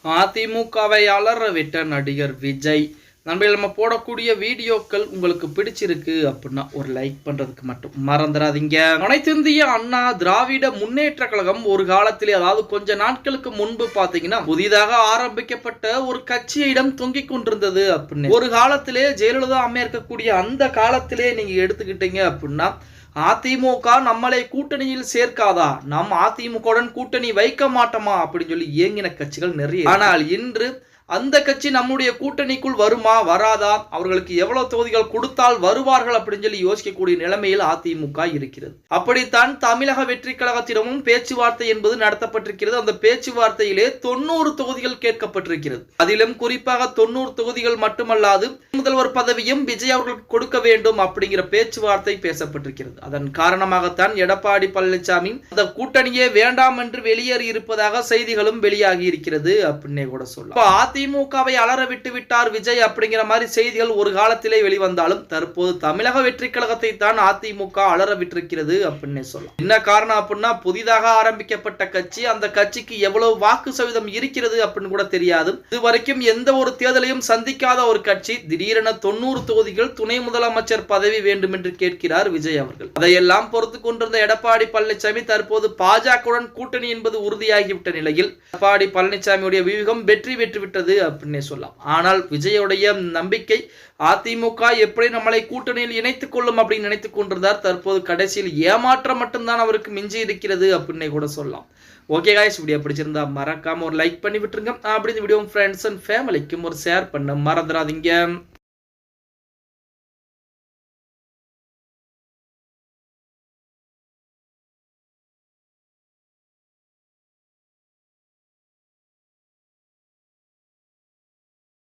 அதிமுகவை அலற விட்ட நடிகர் விஜய். நண்பர்கள், நம்ம போடக்கூடிய வீடியோக்கள் உங்களுக்கு பிடிச்சிருக்கு அப்படின்னா ஒரு லைக் பண்றதுக்கு மட்டும் மறந்துடாதீங்க. அனைத்திந்திய அண்ணா திராவிட முன்னேற்ற கழகம் ஒரு காலத்திலே, அதாவது கொஞ்ச நாட்களுக்கு முன்பு பாத்தீங்கன்னா, புதிதாக ஆரம்பிக்கப்பட்ட ஒரு கட்சியிடம் தொங்கிக் கொண்டிருந்தது அப்படின்னு. ஒரு காலத்திலே ஜெயலலிதா அம்மையா இருக்கக்கூடிய அந்த காலத்திலே நீங்க எடுத்துக்கிட்டீங்க அப்படின்னா, அதிமுக நம்மளை கூட்டணியில் சேர்க்காதா, நம் அதிமுகவுடன் கூட்டணி வைக்க மாட்டோமா அப்படின்னு சொல்லி ஏங்கின கட்சிகள் நிறைய. ஆனால் இன்று அந்த கட்சி நம்முடைய கூட்டணிக்குள் வருமா வராதா, அவர்களுக்கு எவ்வளவு தொகுதிகள் கொடுத்தால் வருவார்கள் அப்படின்னு சொல்லி யோசிக்கக்கூடிய நிலைமையில் அதிமுக இருக்கிறது. அப்படித்தான் தமிழக வெற்றி கழகத்திடமும் பேச்சுவார்த்தை என்பது நடத்தப்பட்டிருக்கிறது. அந்த பேச்சுவார்த்தையிலே 90 தொகுதிகள் கேட்கப்பட்டிருக்கிறது. அதிலும் குறிப்பாக 90 தொகுதிகள் மட்டுமல்லாது முதல்வர் பதவியும் விஜய் அவர்களுக்கு கொடுக்க வேண்டும் அப்படிங்கிற பேச்சுவார்த்தை பேசப்பட்டிருக்கிறது. அதன் காரணமாகத்தான் எடப்பாடி பழனிசாமி அந்த கூட்டணியே வேண்டாம் என்று வெளியேறி இருப்பதாக செய்திகளும் வெளியாகி இருக்கிறது அப்படின்னே கூட சொல்லலாம். அதிமுகவை அலற விட்டு விட்டார் விஜய் அப்படிங்கிற மாதிரி செய்திகள் ஒரு காலத்திலே வெளிவந்தாலும், தற்போது தமிழக வெற்றி கழகத்தை தான் அதிமுக அலற விட்டிருக்கிறது அப்படின்னு சொல்லலாம். என்ன காரணம் அப்படின்னா, புதிதாக ஆரம்பிக்கப்பட்ட கட்சி, அந்த கட்சிக்கு எவ்வளவு வாக்கு சதவீதம் இருக்கிறது அப்படின்னு கூட தெரியாது. இதுவரைக்கும் எந்த ஒரு தேர்தலையும் சந்திக்காத ஒரு கட்சி திடீரென 90 தொகுதிகள் துணை முதலமைச்சர் பதவி வேண்டும் என்று கேட்கிறார் விஜய் அவர்கள். அதையெல்லாம் பொறுத்து கொண்டிருந்த எடப்பாடி பழனிசாமி தற்போது பாஜகவுடன் கூட்டணி என்பது உறுதியாகிவிட்ட நிலையில் எடப்பாடி பழனிசாமியுடைய வியூகம் வெற்றி பெற்றுவிட்டது அப்படின்னே சொல்லலாம். ஆனால் விஜயுடைய நம்பிக்கை அதிமுக எப்படி நம்மளை கூட்டணியில் இணைத்துக் கொள்ளும் அப்படின்னு நினைத்துக் கொண்டிருந்தார். தற்போது கடைசியில் ஏமாற்றம் மட்டும்தான் அவருக்கு மிஞ்சி இருக்கிறது அப்படின்னே கூட சொல்லலாம். ஓகே காய்ஸ், வீடியோ பிடிச்சிருந்தா மறக்காம ஒரு லைக் பண்ணி விட்டுருங்க. அப்படி இந்த வீடியோ ஃப்ரெண்ட்ஸ் அண்ட் ஃபேமிலிக்கும் ஒரு ஷேர் பண்ண மறந்துடாதீங்க.